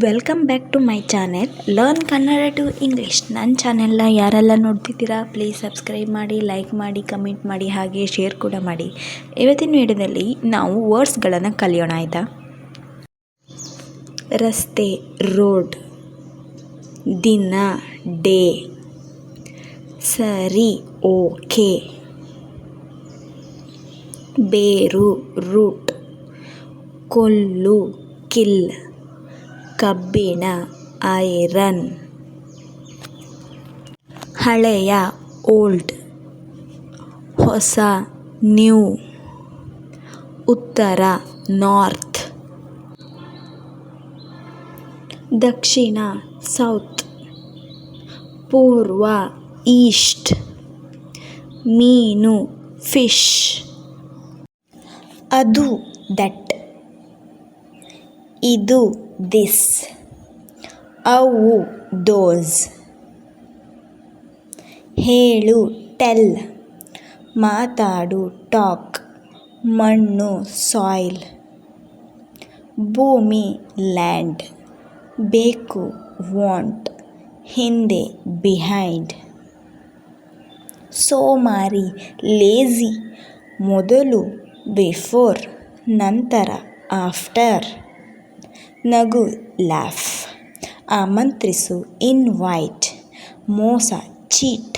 Welcome back to my channel learn Kannada to English. ನನ್ನ ಚಾನೆಲ್ನ ಯಾರೆಲ್ಲ ನೋಡ್ತಿದ್ದೀರಾ ಪ್ಲೀಸ್ ಸಬ್ಸ್ಕ್ರೈಬ್ ಮಾಡಿ, ಲೈಕ್ ಮಾಡಿ, ಕಮೆಂಟ್ ಮಾಡಿ, ಹಾಗೆ ಶೇರ್ ಕೂಡ ಮಾಡಿ. ಇವತ್ತಿನ ವಿಡಿಯೋದಲ್ಲಿ ನಾವು ವರ್ಡ್ಸ್ಗಳನ್ನು ಕಲಿಯೋಣ ಆಯಿತಾ. ರಸ್ತೆ ರೋಡ್, ದಿನ ಡೇ, ಸರಿ ಓಕೆ, ಬೇರು ರೂಟ್, ಕೊಲ್ಲು ಕಿಲ್, ಕಬ್ಬಿಣ ಐರನ್, ಹಳೆಯ ಓಲ್ಡ್, ಹೊಸ ನ್ಯೂ, ಉತ್ತರ ನಾರ್ತ್, ದಕ್ಷಿಣ ಸೌತ್, ಪೂರ್ವ ಈಸ್ಟ್, ಮೀನು ಫಿಶ್, ಅದು ದಟ್, ಇದು ದಿಸ್, ಅವು ದೋಸ್, ಹೇಳು ಟೆಲ್, ಮಾತಾಡು ಟಾಕ್, ಮಣ್ಣು ಸಾಯಿಲ್, ಭೂಮಿ ಲ್ಯಾಂಡ್, ಬೇಕು ವಾಂಟ್, ಹಿಂದೆ ಬಿಹೈಂಡ್, ಸೋಮಾರಿ ಲೇಜಿ, ಮೊದಲು ಬಿಫೋರ್, ನಂತರ ಆಫ್ಟರ್, ನಗು ಲ್ಯಾಫ್, ಆಮಂತ್ರಿಸು ಇನ್ವೈಟ್, ಮೋಸ ಚೀಟ್,